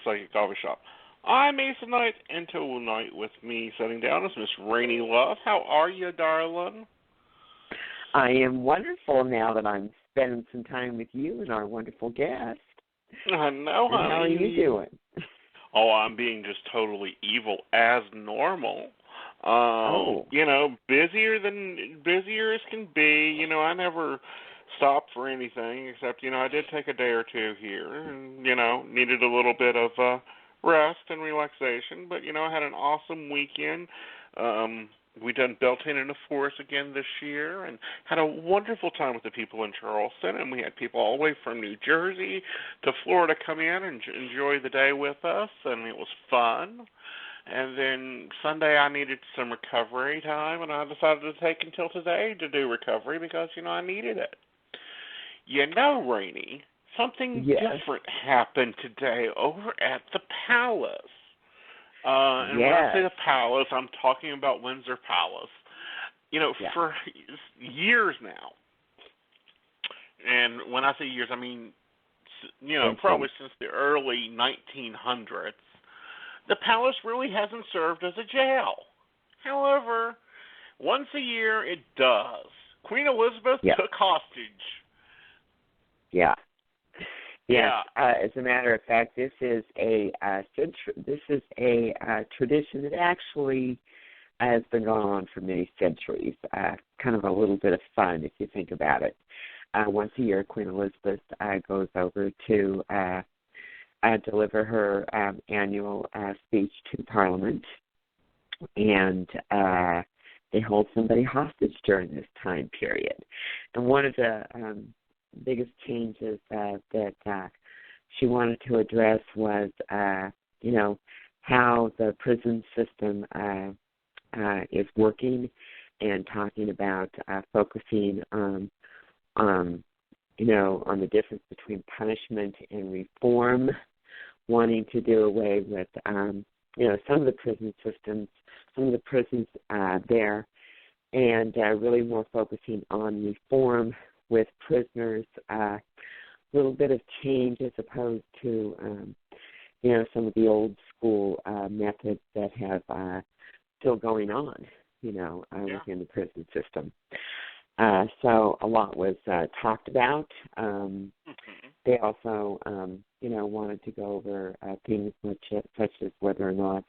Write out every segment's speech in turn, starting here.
Psychic Coffee Shop. I'm Aeson Knight, and tonight with me sitting down is Miss Raine S Love. How are you, darling? I am wonderful now that I'm spending some time with you and our wonderful guest. I know, honey. How are you doing? Oh, I'm being just totally evil as normal. Busier as can be. You know, I never stopped for anything except, I did take a day or two here and, needed a little bit of rest and relaxation. But, I had an awesome weekend. We done Beltane in the Forest again this year and had a wonderful time with the people in Charleston. And we had people all the way from New Jersey to Florida come in and enjoy the day with us, and it was fun. And then Sunday I needed some recovery time, and I decided to take until today to do recovery because, I needed it. Rainey, something different happened today over at the Palace. And when I say the Palace, I'm talking about Windsor Palace. For years now. And when I say years, I mean, probably since the early 1900s, the Palace really hasn't served as a jail. However, once a year it does. Queen Elizabeth took hostage. As a matter of fact, this is a tradition that actually has been going on for many centuries. Kind of a little bit of fun if you think about it. Once a year, Queen Elizabeth goes over to deliver her annual speech to Parliament, and they hold somebody hostage during this time period. And one of the biggest changes that she wanted to address was, how the prison system is working, and talking about focusing on the difference between punishment and reform, wanting to do away with, some of the prison systems, some of the prisons there, and really more focusing on reform with prisoners, a little bit of change as opposed to, some of the old school methods that have still going on, within the prison system. So a lot was talked about. They also, wanted to go over things such as whether or not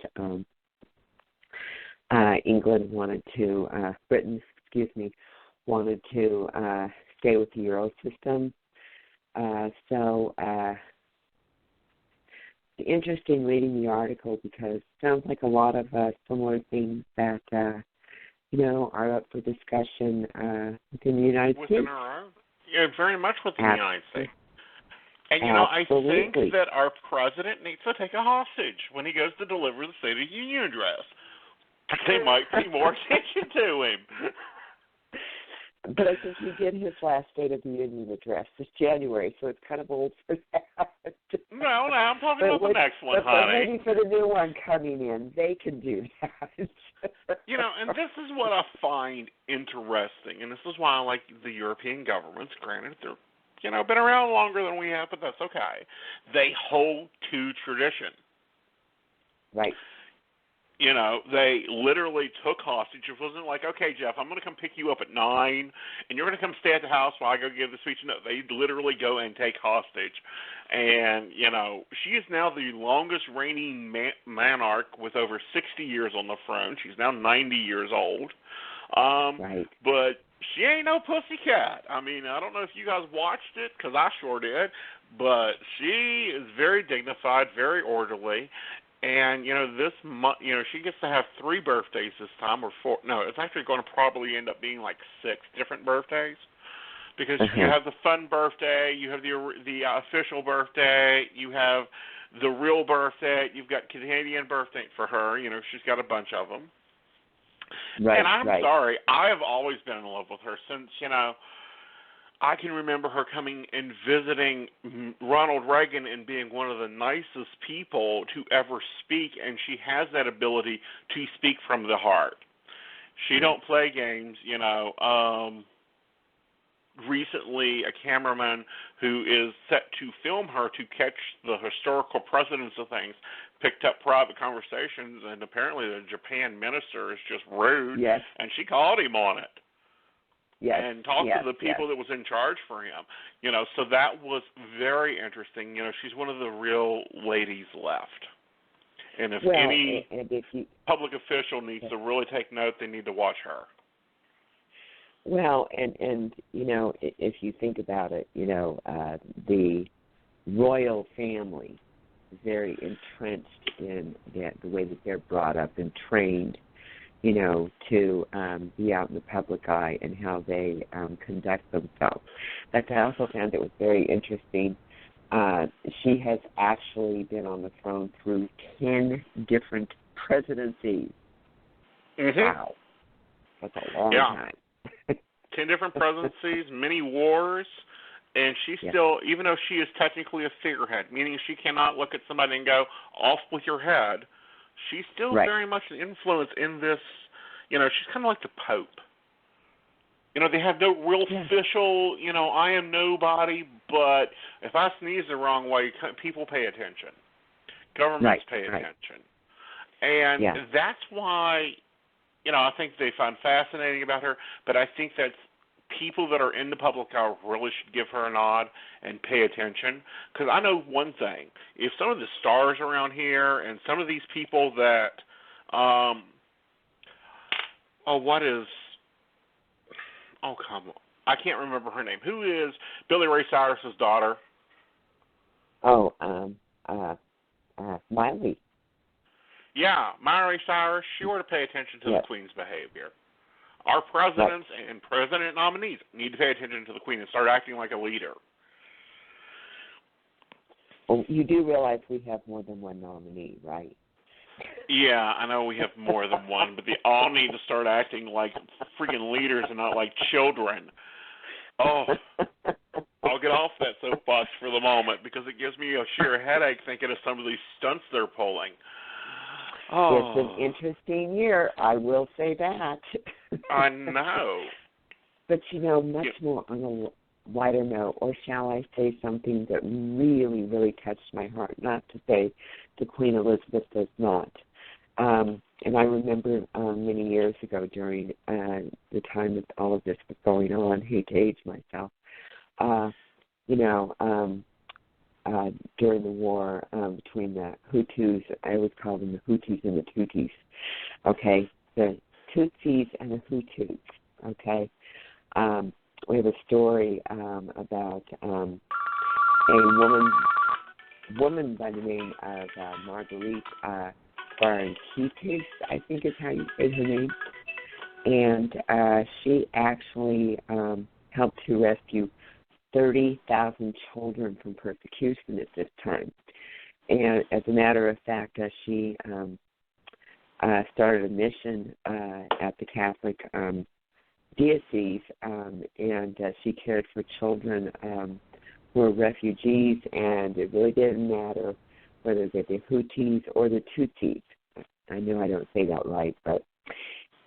Britain wanted to stay with the Euro system. It's interesting reading the article because it sounds like a lot of similar things that, are up for discussion within the United States. Very much within the United States. And, I think that our president needs to take a hostage when he goes to deliver the State of the Union address. They might pay more attention to him. But I think he did his last State of the Union address this January, so it's kind of old for that. No, I'm talking about the next one, honey. Maybe for the new one coming in, they can do that. And this is what I find interesting, and this is why I like the European governments. Granted, they're, been around longer than we have, but that's okay. They hold to tradition. Right. They literally took hostage. It wasn't like, okay, Jeff, I'm going to come pick you up at 9, and you're going to come stay at the house while I go give the speech. No, they literally go and take hostage. And, she is now the longest reigning monarch with over 60 years on the throne. She's now 90 years old. Right. But she ain't no pussycat. I mean, I don't know if you guys watched it, because I sure did, but she is very dignified, very orderly. And, this month, she gets to have 3 birthdays this time, or 4. No, it's actually going to probably end up being like 6 different birthdays. Because you have the fun birthday, you have the official birthday, you have the real birthday, you've got Canadian birthday for her. She's got a bunch of them. Right, and I'm sorry, I have always been in love with her since, I can remember her coming and visiting Ronald Reagan and being one of the nicest people to ever speak, and she has that ability to speak from the heart. She don't play games, recently a cameraman who is set to film her to catch the historical precedents of things picked up private conversations, and apparently the Japan minister is just rude, Yes. and she called him on it. Yes. And talked to the people that was in charge for him. So that was very interesting. She's one of the real ladies left. And if any public official needs to really take note, they need to watch her. Well, and if you think about it, the royal family is very entrenched in the way that they're brought up and trained, to be out in the public eye and how they conduct themselves. But I also found it was very interesting. She has actually been on the throne through 10 different presidencies. Mm-hmm. Wow. That's a long time. 10 different presidencies, many wars, and she's still, even though she is technically a figurehead, meaning she cannot look at somebody and go, off with your head, she's still very much an influence in this. She's kind of like the Pope. They have no real official, I am nobody, but if I sneeze the wrong way, people pay attention. Governments pay attention. And that's why, I think they find fascinating about her, but I think that people that are in the public eye really should give her a nod and pay attention. Because I know one thing. If some of the stars around here and some of these people that, come on. I can't remember her name. Who is Billy Ray Cyrus's daughter? Miley. Yeah, Miley Cyrus, she ought to pay attention to the Queen's behavior. Our presidents and president nominees need to pay attention to the Queen and start acting like a leader. Well, you do realize we have more than one nominee, right? Yeah, I know we have more than one, but they all need to start acting like freaking leaders and not like children. Oh, I'll get off that soapbox for the moment because it gives me a sheer headache thinking of some of these stunts they're pulling. Oh. It's an interesting year, I will say that. I know. But, much more on a wider note, or shall I say something that really, really touched my heart, not to say the Queen Elizabeth does not. And I remember many years ago during the time that all of this was going on, hate to age myself, during the war between the Hutus, I always call them the Hutus and the Tutsis, okay? The Tutsis and the Hutus, okay? We have a story about a woman by the name of Marguerite Barranquitas, I think is how you say her name, and she actually helped to rescue 30,000 children from persecution at this time. And as a matter of fact, she started a mission at the Catholic diocese, and she cared for children who were refugees, and it really didn't matter whether they're the Hutus or the Tutsis. I know I don't say that right, but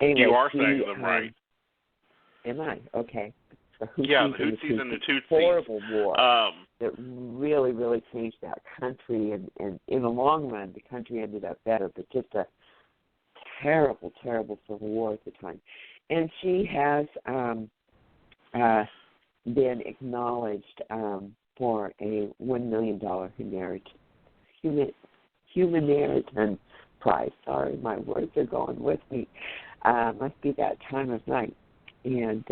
anyway. You are saying them right. Am I? Okay. The Hutus and the Tutsis. Horrible war that really, really changed that country, and in the long run, the country ended up better, but just a terrible, terrible civil war at the time. And she has been acknowledged for a $1 million humanitarian prize. Sorry, my words are going with me. Must be that time of night. And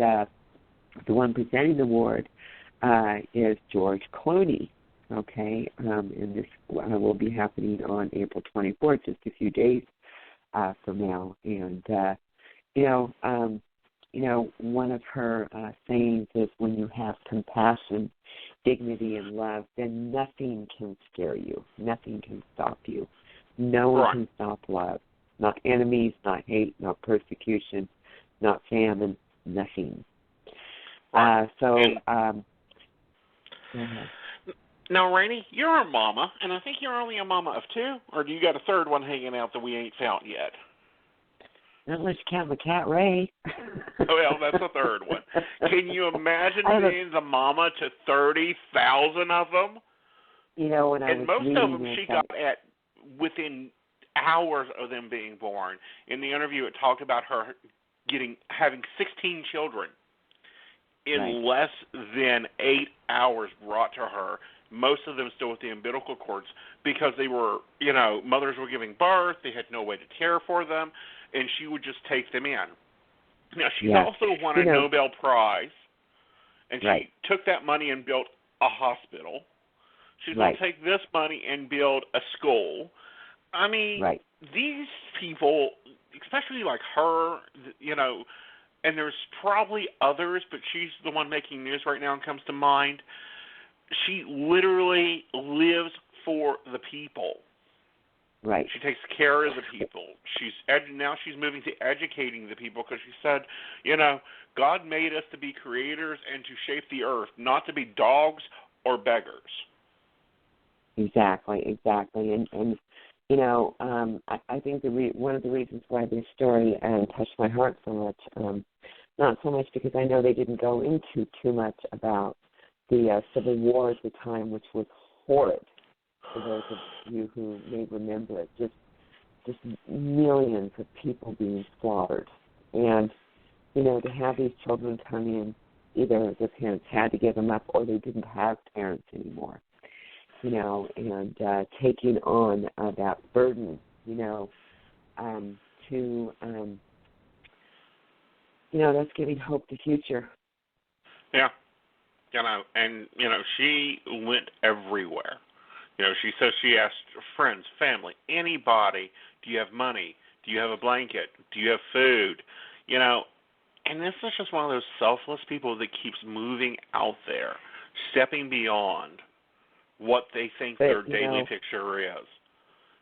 the one presenting the award is George Clooney, okay? And this will be happening on April 24th, just a few days from now. And, one of her sayings is, when you have compassion, dignity, and love, then nothing can scare you. Nothing can stop you. No one can stop love. Not enemies, not hate, not persecution, not famine, nothing. Now, Rainey, you're a mama, and I think you're only a mama of two, or do you got a third one hanging out that we ain't found yet? Not unless you count my cat, Ray. Well, that's the third one. Can you imagine being the mama to 30,000 of them? You know, when I was most of them this, she got at within hours of them being born. In the interview, it talked about her having 16 children in less than 8 hours brought to her. Most of them still with the umbilical cords because they were, mothers were giving birth. They had no way to care for them, and she would just take them in. Now, she's also won a Nobel Prize, and she took that money and built a hospital. She's going to take this money and build a school. I mean, these people, especially like her, and there's probably others, but she's the one making news right now and comes to mind. She literally lives for the people. Right. She takes care of the people. Now she's moving to educating the people because she said, God made us to be creators and to shape the earth, not to be dogs or beggars. Exactly. And I think one of the reasons why this story touched my heart so much, not so much because I know they didn't go into too much about the Civil War at the time, which was horrid for those of you who may remember it, just millions of people being slaughtered. And, to have these children come in, either their parents had to give them up or they didn't have parents anymore, and taking on that burden, that's giving hope to the future. Yeah. She went everywhere. She says she asked friends, family, anybody, do you have money? Do you have a blanket? Do you have food? And this is just one of those selfless people that keeps moving out there, stepping beyond what they think their daily picture is.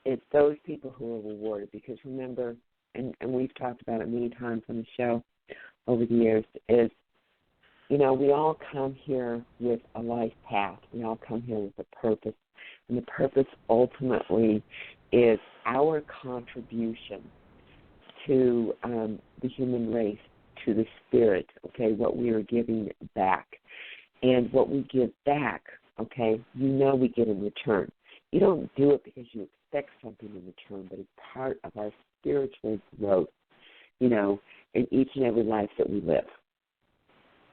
It's those people who are rewarded because remember, and we've talked about it many times on the show over the years, is we all come here with a life path. We all come here with a purpose. And the purpose ultimately is our contribution to the human race, to the spirit, what we are giving back. And what we give back, we get in return. You don't do it because you expect something in return, but it's part of our spiritual growth, in each and every life that we live.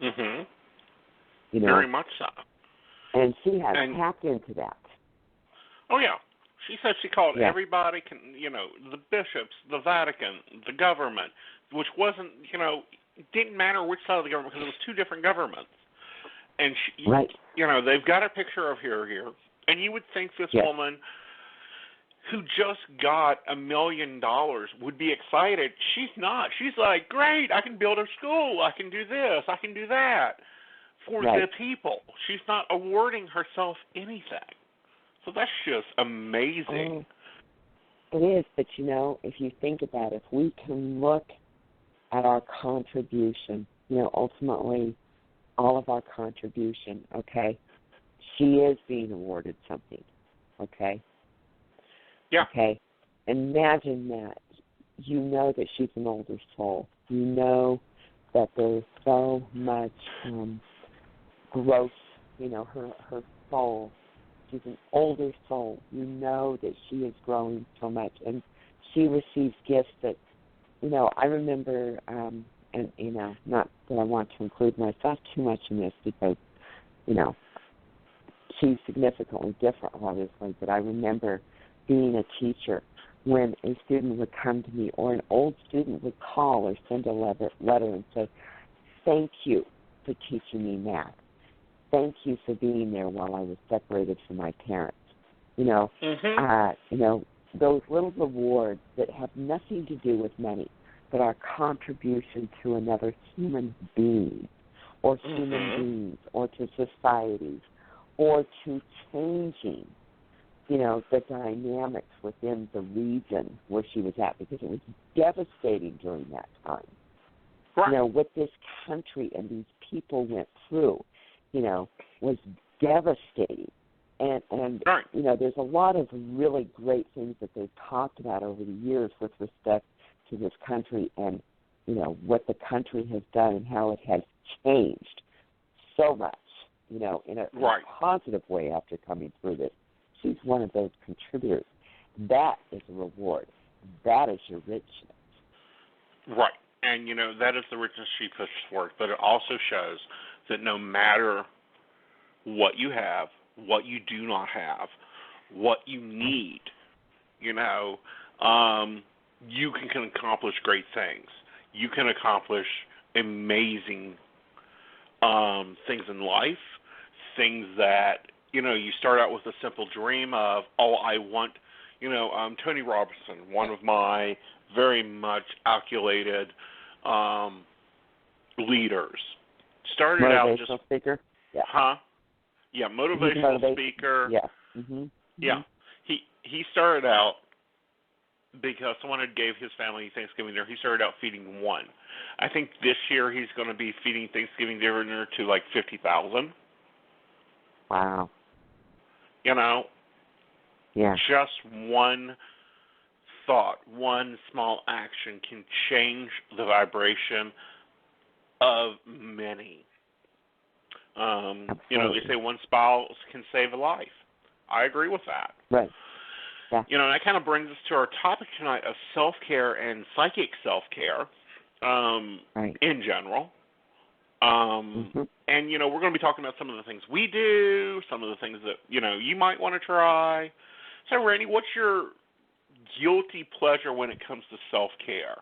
Mm-hmm. Very much so. And she has tapped into that. Oh, yeah. She said she called everybody, the bishops, the Vatican, the government, which wasn't, didn't matter which side of the government because it was two different governments. And, they've got a picture of her here. And you would think this woman who just got $1 million would be excited. She's not. She's like, great, I can build a school. I can do this. I can do that for the people. She's not awarding herself anything. So that's just amazing. It is, but if you think about it, if we can look at our contribution, ultimately all of our contribution, she is being awarded something, Yeah. Imagine that. That she's an older soul. That there's so much growth, her soul. She's an older soul. That she is growing so much. And she receives gifts that, I remember, not that I want to include myself too much in this because, she's significantly different, obviously, but I remember being a teacher when a student would come to me or an old student would call or send a letter and say, thank you for teaching me math. Thank you for being there while I was separated from my parents. Those little rewards that have nothing to do with money, but our contribution to another human being or human beings or to society or to changing, the dynamics within the region where she was at because it was devastating during that time. Right. What this country and these people went through, was devastating. And there's a lot of really great things that they've talked about over the years with respect to this country and, what the country has done and how it has changed so much, in a positive way after coming through this. She's one of those contributors. That is a reward. That is your richness. Right. And, that is the richness she pushes forth. But it also shows that no matter what you have, what you do not have, what you need, you can accomplish great things. You can accomplish amazing things in life, things that, you start out with a simple dream of, I want, Tony Robinson, one of my very much calculated leaders, started out just... Motivational speaker? Yeah. Huh? Yeah, motivational speaker. Yeah. Mm-hmm. Yeah. He started out because someone had gave his family Thanksgiving dinner. He started out feeding one. I think this year he's going to be feeding Thanksgiving dinner to like 50,000. Wow. Yeah. Just one thought, one small action can change the vibration of many. They say one spouse can save a life. I agree with that. Right. Yeah. And that kind of brings us to our topic tonight of self-care and psychic self-care in general. Mm-hmm. And, we're going to be talking about some of the things we do, some of the things that, you might want to try. So, Raine, what's your guilty pleasure when it comes to self-care?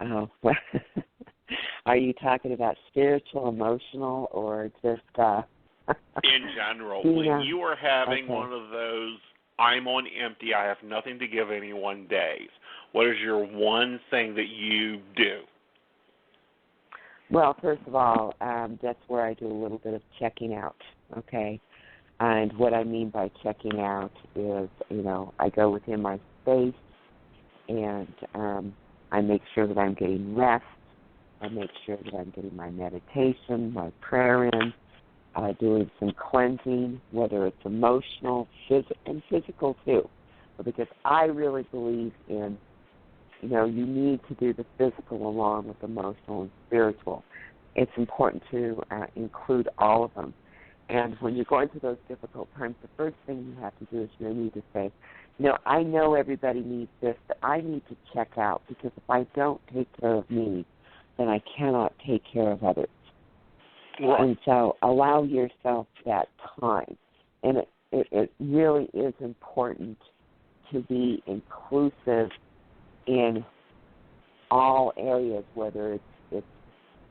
Oh, well, are you talking about spiritual, emotional, or just... In general, when you are having one of those, I'm on empty, I have nothing to give anyone days, what is your one thing that you do? Well, first of all, that's where I do a little bit of checking out, okay? And what I mean by checking out is, I go within my space and I make sure that I'm getting rest. I make sure that I'm getting my meditation, my prayer in, doing some cleansing, whether it's emotional and physical too. Because I really believe in, you need to do the physical along with emotional and spiritual. It's important to include all of them. And when you're going through those difficult times, the first thing you have to do is you need to say, I know everybody needs this, but I need to check out, because if I don't take care of me, then I cannot take care of others. Right. And so allow yourself that time. And it really is important to be inclusive in all areas, whether it's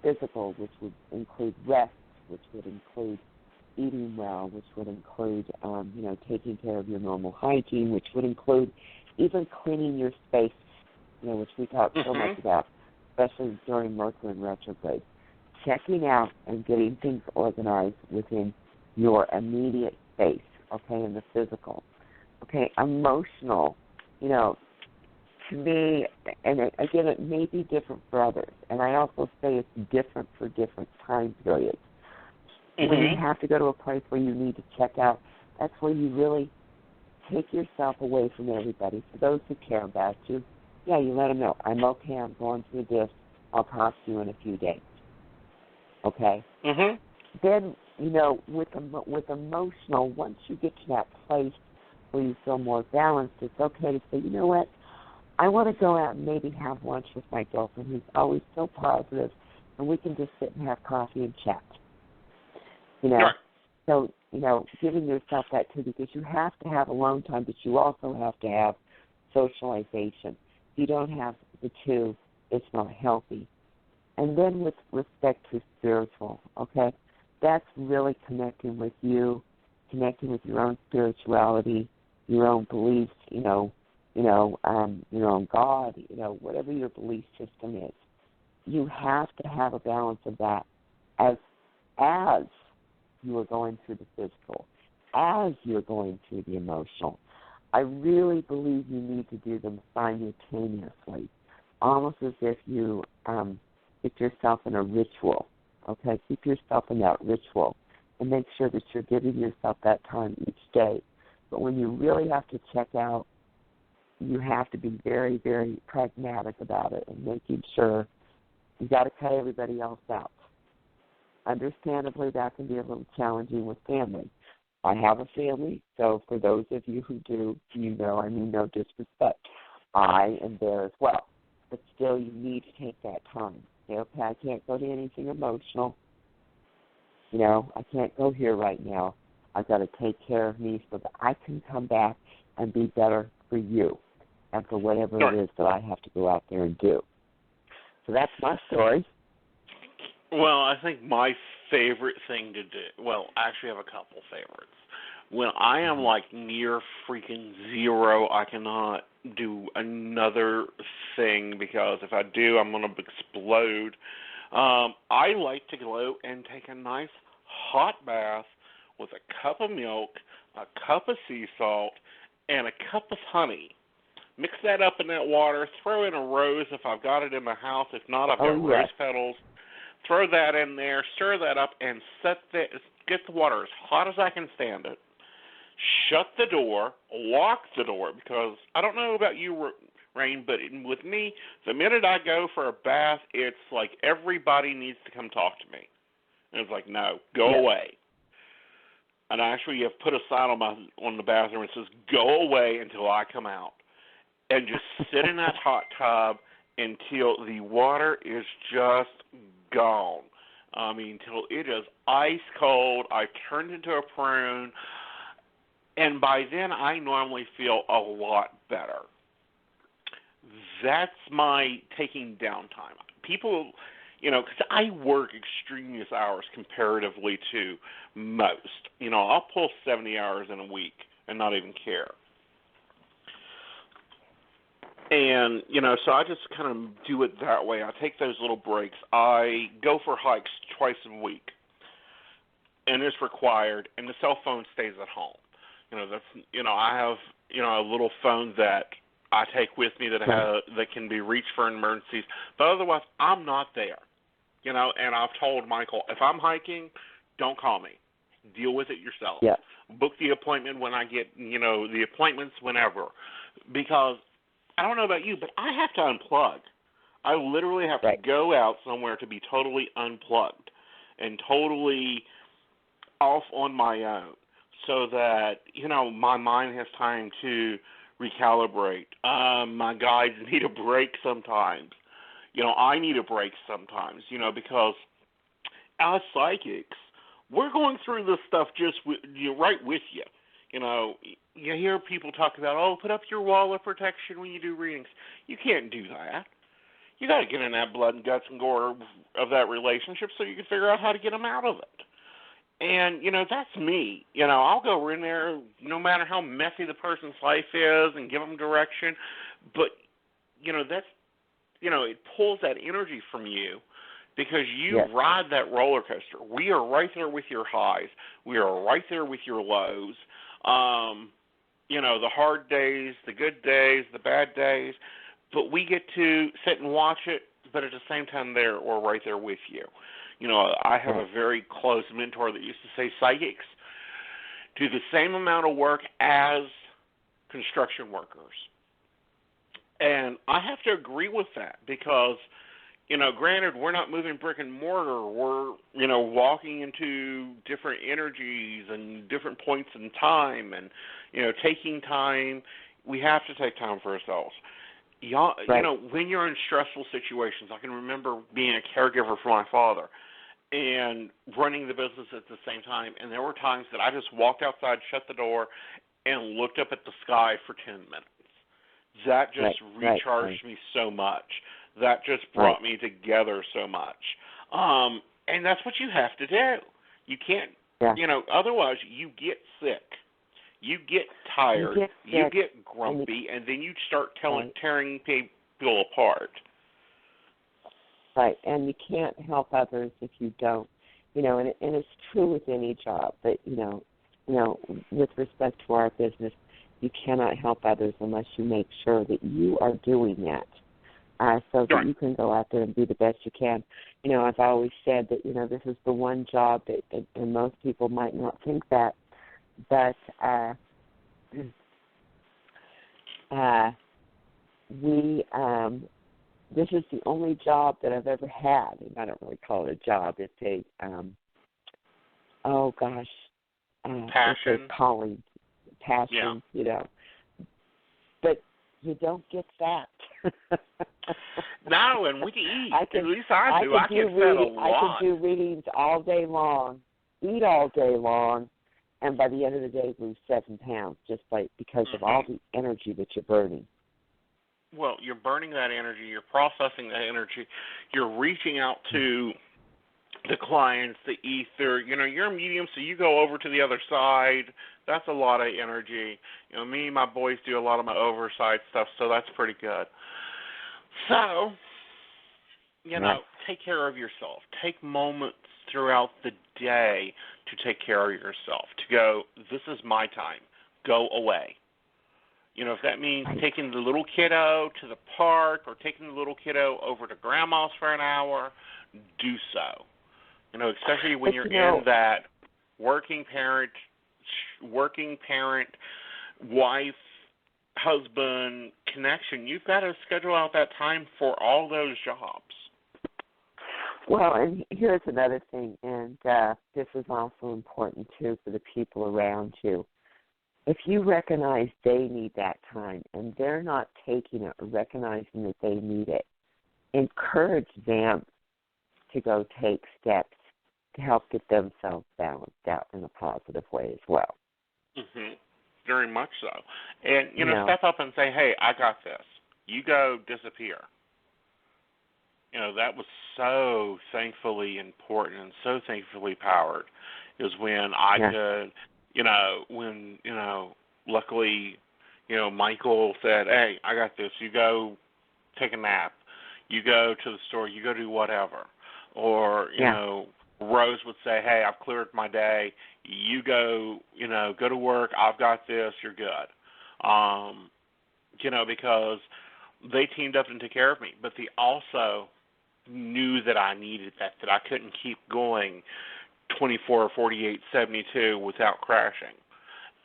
physical, which would include rest, which would include eating well, which would include, taking care of your normal hygiene, which would include even cleaning your space, which we talk so much about, especially during Mercury in retrograde. Checking out and getting things organized within your immediate space, okay, in the physical. Okay, emotional, to me, and again, it may be different for others, and I also say it's different for different time periods. When you have to go to a place where you need to check out, that's where you really take yourself away from everybody. For those who care about you, you let them know, I'm okay, I'm going through this, I'll talk to you in a few days. Okay? Mm-hmm. Then, with emotional, once you get to that place where you feel more balanced, it's okay to say, you know what, I want to go out and maybe have lunch with my girlfriend who's always so positive, and we can just sit and have coffee and chat. Right. So, giving yourself that too, because you have to have alone time, but you also have to have socialization. If you don't have the two, it's not healthy. And then with respect to spiritual, okay, that's really connecting with you, connecting with your own spirituality, your own beliefs, your own God, whatever your belief system is. You have to have a balance of that as you are going through the physical, as you're going through the emotional. I really believe you need to do them simultaneously, almost as if you get yourself in a ritual, okay? Keep yourself in that ritual and make sure that you're giving yourself that time each day. But when you really have to check out, you have to be very, very pragmatic about it and making sure you got to cut everybody else out. Understandably, that can be a little challenging with family. I have a family, so for those of you who do, you know, I mean no disrespect. I am there as well. But still, you need to take that time. Say, okay, I can't go to anything emotional. You know, I can't go here right now. I've got to take care of me so that I can come back and be better for you and for whatever it is that I have to go out there and do. So that's my story. Well, I think my favorite thing to do, well, I actually have a couple favorites. When I am like near freaking zero, I cannot do another thing because if I do, I'm going to explode. I like to go and take a nice hot bath with a cup of milk, a cup of sea salt, and a cup of honey. Mix that up in that water, throw in a rose if I've got it in the house. If not, I've got rose petals. Throw that in there, stir that up, and get the water as hot as I can stand it. Shut the door, lock the door, because I don't know about you, Raine, but with me, the minute I go for a bath, it's like everybody needs to come talk to me. And it's like, no, go away. And actually, have put a sign on the bathroom that says, go away until I come out. And just sit in that hot tub until the water is just gone. I mean, until it is ice cold. I've turned into a prune. And by then, I normally feel a lot better. That's my taking downtime. People, you know, because I work extraneous hours comparatively to most. You know, I'll pull 70 hours in a week and not even care. And, you know, so I just kind of do it that way. I take those little breaks. I go for hikes twice a week, and it's required, and the cell phone stays at home. You know, that's, you know, I have, you know, a little phone that I take with me that can be reached for emergencies. But otherwise, I'm not there. You know, and I've told Michael, if I'm hiking, don't call me. Deal with it yourself. Yeah. Book the appointment when I get, you know, the appointments whenever. Because I don't know about you, but I have to unplug. I literally have to go out somewhere to be totally unplugged and totally off on my own so that, you know, my mind has time to recalibrate. My guides need a break sometimes. You know, I need a break sometimes, you know, because as psychics, we're going through this stuff just right with you. You know, you hear people talk about, oh, put up your wall of protection when you do readings. You can't do that. You got to get in that blood and guts and gore of that relationship so you can figure out how to get them out of it. And, you know, that's me. You know, I'll go in there no matter how messy the person's life is and give them direction. But, you know, that's, you know, it pulls that energy from you because you ride that roller coaster. We are right there with your highs. We are right there with your lows. You know, the hard days, the good days, the bad days, but we get to sit and watch it, but at the same time we're right there with you. You know, I have a very close mentor that used to say psychics do the same amount of work as construction workers. And I have to agree with that because, you know, granted, we're not moving brick and mortar. We're, you know, walking into different energies and different points in time and, you know, taking time. We have to take time for ourselves. You know, when you're in stressful situations, I can remember being a caregiver for my father and running the business at the same time. And there were times that I just walked outside, shut the door, and looked up at the sky for 10 minutes. That just recharged me so much. That just brought me together so much. And that's what you have to do. You can't, you know, otherwise you get sick. You get tired. You get grumpy, and then you start tearing people apart. Right, and you can't help others if you don't. You know, and it's true with any job that, you know, with respect to our business, you cannot help others unless you make sure that you are doing that. So that you can go out there and do the best you can. You know, I've always said that, you know, this is the one job that and most people might not think that, but this is the only job that I've ever had, and I don't really call it a job. It's a, it's a calling, passion, But you don't get that. No, and we can eat. At least I do. I can set a lot. I can do readings all day long, eat all day long, and by the end of the day, lose 7 pounds because of all the energy that you're burning. Well, you're burning that energy. You're processing that energy. You're reaching out to the clients, the ether. You're a medium, so you go over to the other side. That's a lot of energy. Me and my boys do a lot of my overside stuff, so that's pretty good. So, take care of yourself. Take moments throughout the day to take care of yourself, to go, this is my time. Go away. If that means taking the little kiddo to the park or taking the little kiddo over to grandma's for an hour, do so. Especially when you're in that working parent, wife, husband connection. You've got to schedule out that time for all those jobs. Well, and here's another thing, and this is also important, too, for the people around you. If you recognize they need that time and they're not taking it or recognizing that they need it, encourage them to go take steps to help get themselves balanced out in a positive way as well. Mm-hmm. Very much so. And, step up and say, hey, I got this. You go disappear. That was so thankfully important and so thankfully powered is when I could, luckily, Michael said, hey, I got this. You go take a nap. You go to the store. You go do whatever. Or, Rose would say, hey, I've cleared my day. You go, go to work. I've got this. You're good. Because they teamed up and took care of me. But they also knew that I needed that I couldn't keep going 24, 48, 72 without crashing.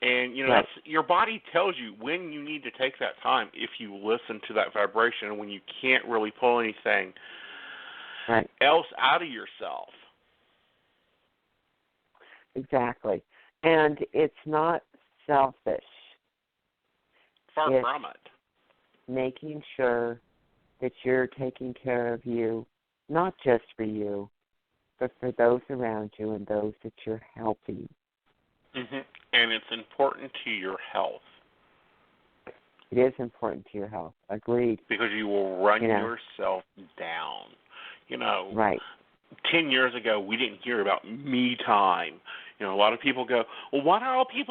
And, that's, your body tells you when you need to take that time if you listen to that vibration and when you can't really pull anything else out of yourself. Exactly. And it's not selfish. Far from it. Making sure that you're taking care of you, not just for you, but for those around you and those that you're helping. Mm-hmm. And it's important to your health. It is important to your health. Agreed. Because you will run yourself down. 10 years ago, we didn't hear about me time. A lot of people go, well, why do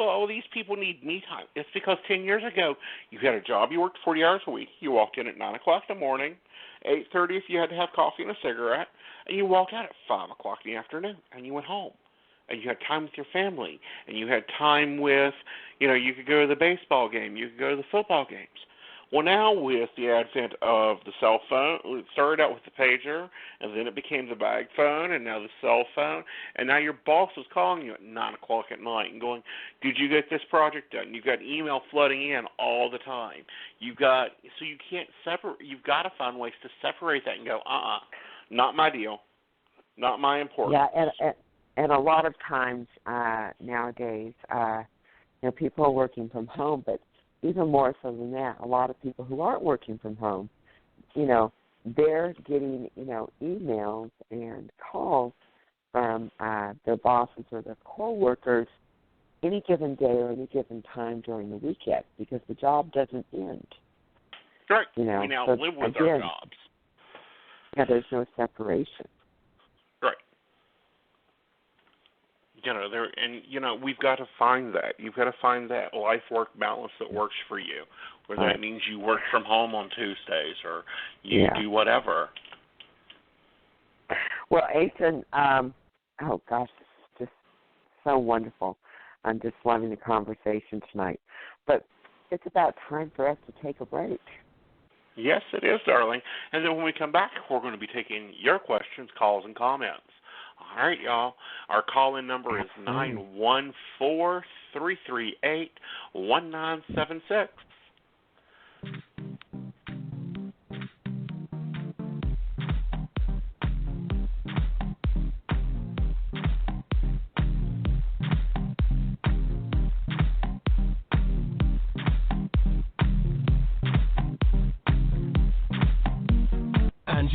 all these people need me time? It's because 10 years ago, you had a job, you worked 40 hours a week, you walked in at 9 o'clock in the morning, 8:30 if you had to have coffee and a cigarette, and you walked out at 5 o'clock in the afternoon, and you went home. And you had time with your family, and you had time with, you could go to the baseball game, you could go to the football games. Well, now with the advent of the cell phone, it started out with the pager, and then it became the bag phone, and now the cell phone, and now your boss is calling you at 9 o'clock at night and going, did you get this project done? You've got email flooding in all the time. So you can't separate, you've got to find ways to separate that and go, not my deal, not my importance. Yeah, and a lot of times nowadays, people are working from home, but even more so than that, a lot of people who aren't working from home, they're getting, emails and calls from their bosses or their coworkers any given day or any given time during the weekend because the job doesn't end. Right. We now live with our jobs. Yeah, there's no separation. Right. We've got to find that. You've got to find that life-work balance that works for you, whether that means you work from home on Tuesdays or you do whatever. Well, Aeson, this is just so wonderful. I'm just loving the conversation tonight. But it's about time for us to take a break. Yes, it is, darling. And then when we come back, we're going to be taking your questions, calls, and comments. All right, y'all. Our call-in number is 914-338-1976.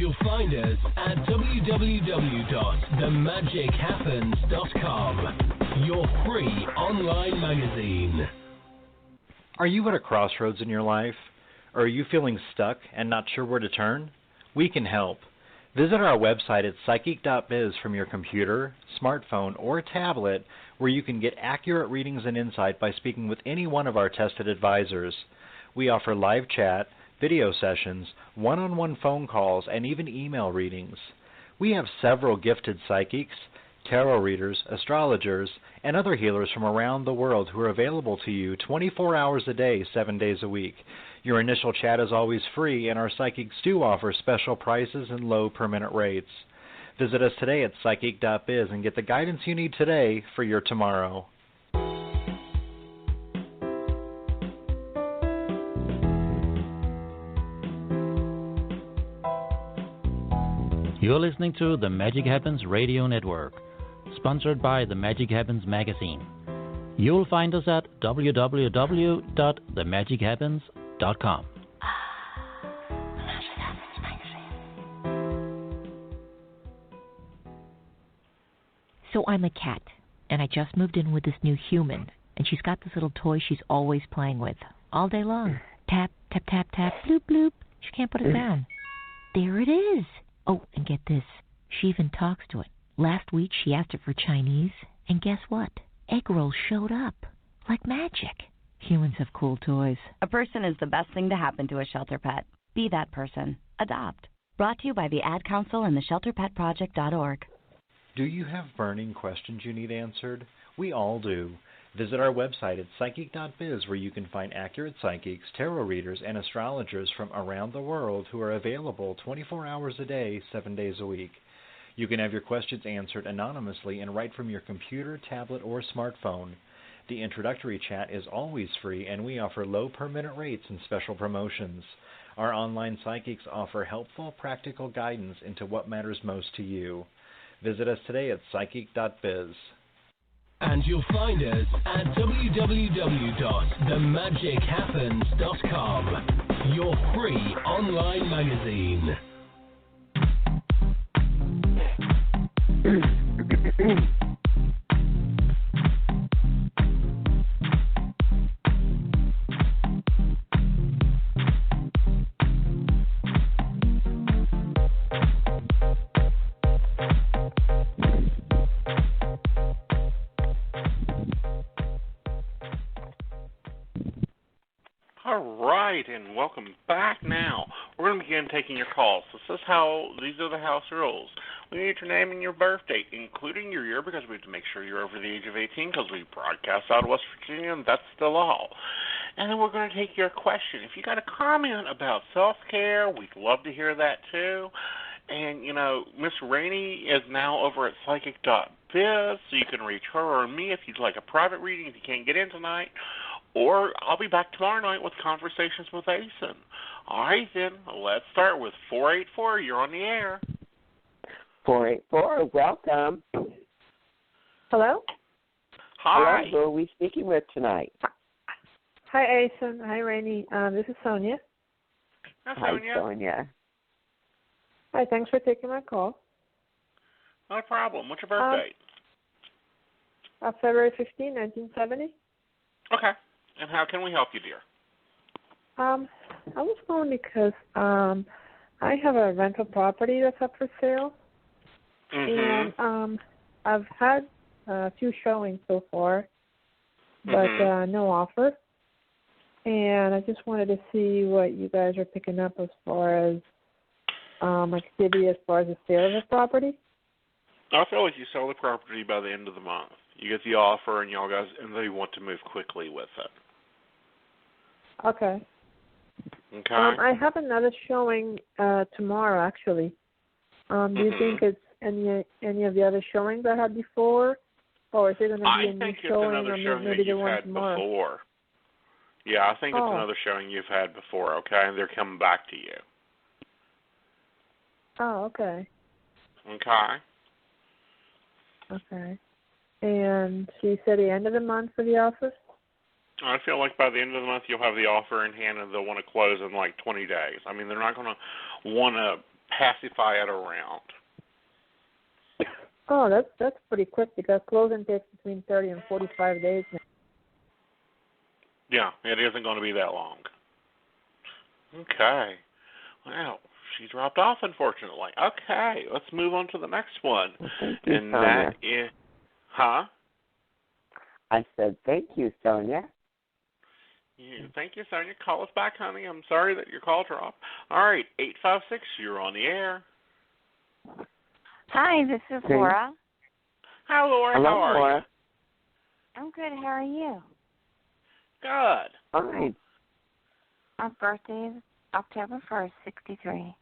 you'll find us at www.themagichappens.com, your free online magazine. Are you at a crossroads in your life? Or are you feeling stuck and not sure where to turn? We can help. Visit our website at psychic.biz from your computer, smartphone, or tablet, where you can get accurate readings and insight by speaking with any one of our tested advisors. We offer live chat, video sessions, one-on-one phone calls, and even email readings. We have several gifted psychics, tarot readers, astrologers, and other healers from around the world who are available to you 24 hours a day, 7 days a week. Your initial chat is always free, and our psychics do offer special prices and low per-minute rates. Visit us today at psychic.biz and get the guidance you need today for your tomorrow. You're listening to The Magic Happens Radio Network, sponsored by The Magic Happens magazine. You'll find us at www.themagichappens.com. So I'm a cat, and I just moved in with this new human, and she's got this little toy she's always playing with, all day long. Tap, tap, tap, tap, bloop, bloop. She can't put it down. There it is. Oh, and get this. She even talks to it. Last week she asked it for Chinese, and guess what? Egg rolls showed up. Like magic. Humans have cool toys. A person is the best thing to happen to a shelter pet. Be that person. Adopt. Brought to you by the Ad Council and the ShelterPetProject.org. Do you have burning questions you need answered? We all do. Visit our website at psychic.biz, where you can find accurate psychics, tarot readers, and astrologers from around the world who are available 24 hours a day, 7 days a week. You can have your questions answered anonymously and right from your computer, tablet, or smartphone. The introductory chat is always free, and we offer low per-minute rates and special promotions. Our online psychics offer helpful, practical guidance into what matters most to you. Visit us today at psychic.biz. And you'll find us at www.themagichappens.com, your free online magazine. All right, and welcome back now. We're going to begin taking your calls. These are the house rules. We need your name and your birth date, including your year, because we have to make sure you're over the age of 18, because we broadcast out of West Virginia, and that's the law. And then we're going to take your question. If you got a comment about self-care, we'd love to hear that too. And, you know, Miss Raine is now over at psychic.biz, so you can reach her or me if you'd like a private reading if you can't get in tonight. Or I'll be back tomorrow night with Conversations with Aeson. All right, then, let's start with 484. You're on the air. 484, welcome. Hello? Hi. Hello, who are we speaking with tonight? Hi, Aeson. Hi, Raine. This is Sonia. Hi, Sonia. Hi, Sonia. Hi, thanks for taking my call. No problem. What's your birth date? February 15, 1970. Okay. And how can we help you, dear? I was calling because I have a rental property that's up for sale. Mm-hmm. And I've had a few showings so far, but no offer. And I just wanted to see what you guys are picking up as far as activity as far as the sale of the property. I feel like you sell the property by the end of the month. You get the offer, and y'all guys, and they want to move quickly with it. Okay. Okay. I have another showing tomorrow, actually. Do you think it's any of the other showings I had before, or is it going to be a new showing, or maybe the one tomorrow? Before. Yeah, I think it's another showing you've had before. Okay, and they're coming back to you. Oh, okay. Okay. Okay. And so you said the end of the month for the offer? I feel like by the end of the month you'll have the offer in hand and they'll want to close in like 20 days. I mean, they're not going to want to pacify it around. Oh, that's pretty quick because closing takes between 30 and 45 days now. Yeah, it isn't going to be that long. Okay. Well, she dropped off, unfortunately. Okay, let's move on to the next one. Well, thank you, and Sonia. that is, huh? I said, thank you, Sonia. Yeah, thank you, Sonia. Call us back, honey. I'm sorry that your call dropped. All right, 856, you're on the air. Hi, this is Laura. Hi, Laura. Hello, How are Laura. I'm good. How are you? Good. Fine. My birthday is October 1st, 63.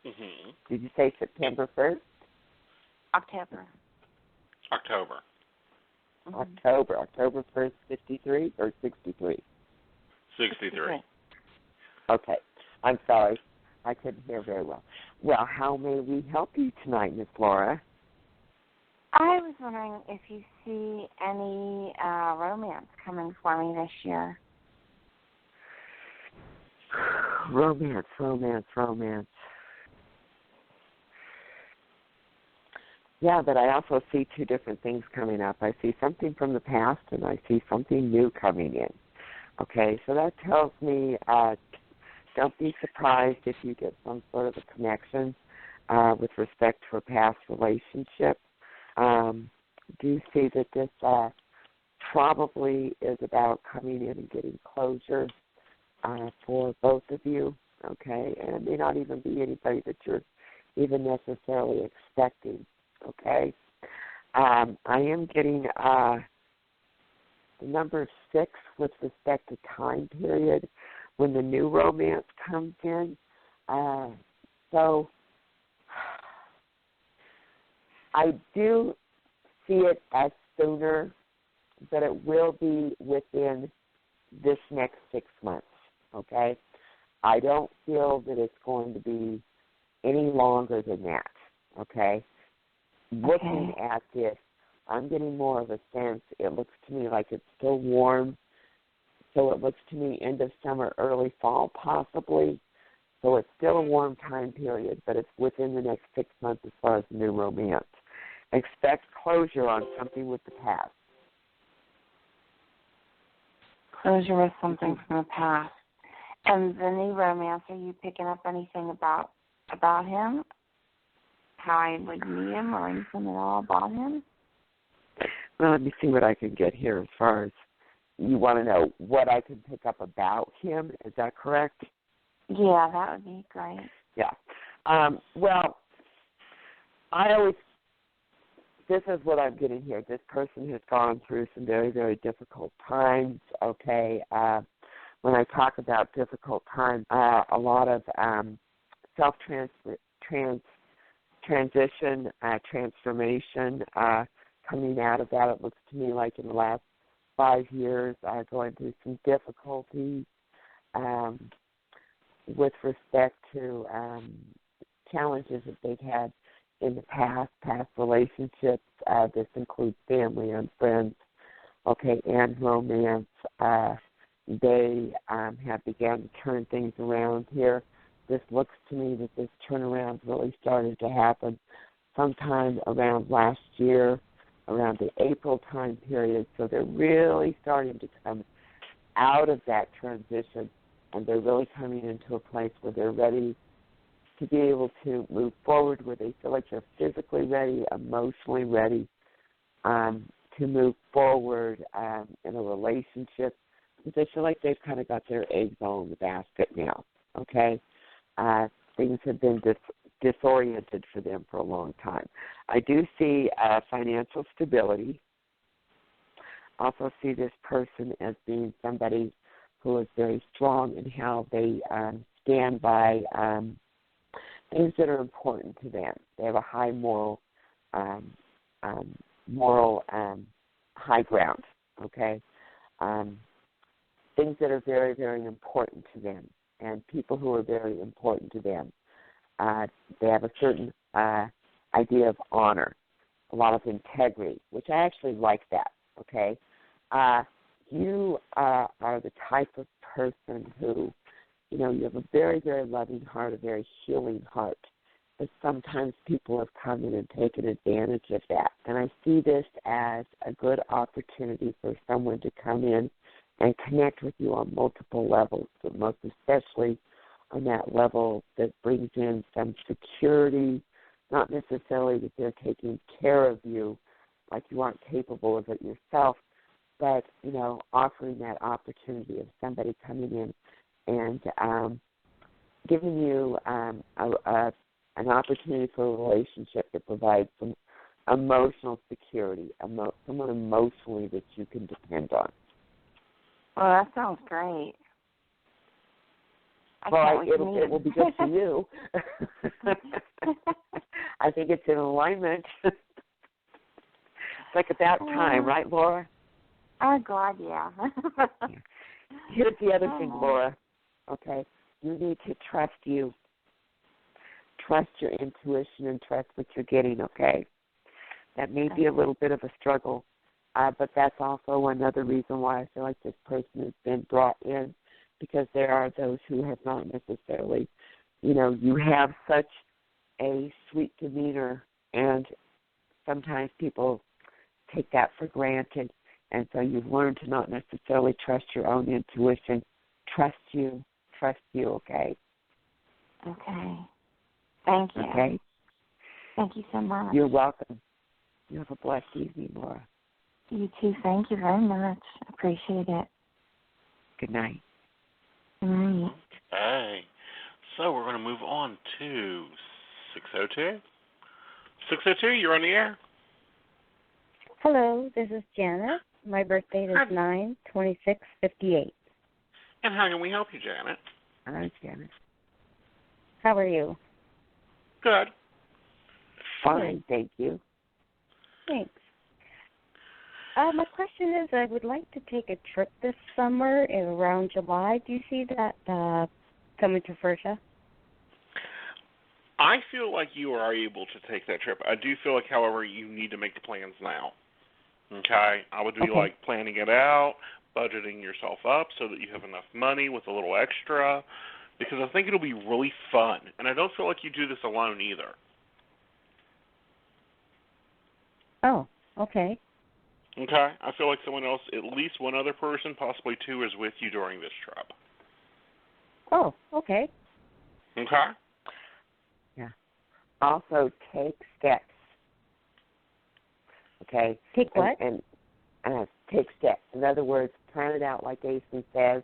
Mm-hmm. Did you say September 1st? October. October. Mm-hmm. October 1st, 53 or 63? 63. Okay. I'm sorry. I couldn't hear very well. Well, how may we help you tonight, Miss Laura? I was wondering if you see any romance coming for me this year. Romance. Yeah, but I also see two different things coming up. I see something from the past, and I see something new coming in. Okay, so that tells me don't be surprised if you get some sort of a connection with respect to a past relationship. Do see that this probably is about coming in and getting closure for both of you, okay? And it may not even be anybody that you're even necessarily expecting, okay? I am getting the number 6 with respect to time period when the new romance comes in. So I do see it as sooner, but it will be within this next 6 months, okay? I don't feel that it's going to be any longer than that, okay? Looking at this, I'm getting more of a sense, it looks to me like it's still warm, so it looks to me end of summer, early fall possibly. So it's still a warm time period, but it's within the next 6 months as far as new romance. Expect closure on something with the past. Closure with something from the past. And the new romance, are you picking up anything about him? How I would meet him or anything at all about him? Well, let me see what I can get here as far as you want to know what I can pick up about him. Is that correct? Yeah, that would be great. Yeah. Well, this is what I'm getting here. This person has gone through some very, very difficult times, okay? When I talk about difficult times, a lot of transition, transformation coming out of that. It looks to me like in the last 5 years, going through some difficulties with respect to challenges that they've had in the past relationships. This includes family and friends, okay, and romance. They have begun to turn things around here. This looks to me that this turnaround really started to happen sometime around last year, around the April time period. So they're really starting to come out of that transition, and they're really coming into a place where they're ready to be able to move forward, where they feel like they're physically ready, emotionally ready to move forward in a relationship. Because they feel like they've kind of got their eggs all in the basket now, okay? Things have been disoriented for them for a long time. I do see financial stability. Also see this person as being somebody who is very strong in how they stand by things that are important to them. They have a high moral high ground, okay? Things that are very, very important to them, and people who are very important to them. They have a certain idea of honor, a lot of integrity, which I actually like that, okay? You are the type of person who you have a very, very loving heart, a very healing heart. But sometimes people have come in and taken advantage of that. And I see this as a good opportunity for someone to come in and connect with you on multiple levels, but most especially on that level that brings in some security, not necessarily that they're taking care of you like you aren't capable of it yourself, but, offering that opportunity of somebody coming in and giving you an opportunity for a relationship that provides some emotional security, someone emotionally that you can depend on. Well, that sounds great. It will be good for you. I think it's in alignment. It's like about time, right, Laura? Oh, God, yeah. Here's the other thing, Laura. Okay, you need to trust you. Trust your intuition and trust what you're getting, okay? That may be a little bit of a struggle, but that's also another reason why I feel like this person has been brought in, because there are those who have not necessarily, you have such a sweet demeanor, and sometimes people take that for granted, and so you've learned to not necessarily trust your own intuition. Trust you, okay? Okay. Thank you. Okay? Thank you so much. You're welcome. You have a blessed evening, Laura. You too. Thank you very much. Appreciate it. Good night. Good night. Okay. So we're going to move on to 602. 602, you're on the air. Hello, this is Janet. My birth date is 9/26/58. And how can we help you, Janet? Hi, Janet. How are you? Good. Fine, thank you. Thanks. My question is, I would like to take a trip this summer in around July. Do you see that coming to fruition? I feel like you are able to take that trip. I do feel like, however, you need to make the plans now. Okay? I would be like planning it out, budgeting yourself up so that you have enough money with a little extra, because I think it'll be really fun. And I don't feel like you do this alone either. Oh, okay. Okay? I feel like someone else, at least one other person, possibly two, is with you during this trip. Oh, okay. Okay? Yeah. Also, take steps. Okay? Take what? And take steps. In other words, plan it out like Aeson says,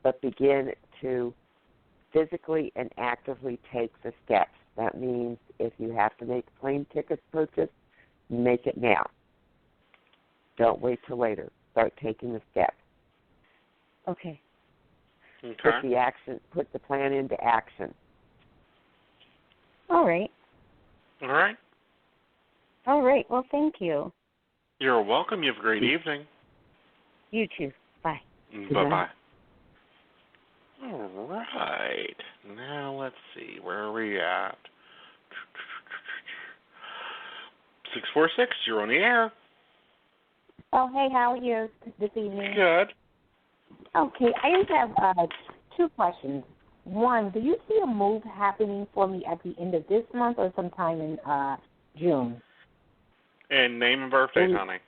but begin to physically and actively take the steps. That means if you have to make plane tickets purchase, make it now. Don't wait till later. Start taking the steps. Okay. Okay. Put the plan into action. All right. All right. All right. Well, thank you. You're welcome. You have a great evening. You too. Bye. Bye-bye. All right. Now, let's see. Where are we at? 646, you're on the air. Oh, hey, how are you this evening? Good. Okay, I just have two questions. One, do you see a move happening for me at the end of this month or sometime in June? And name and birthday, honey.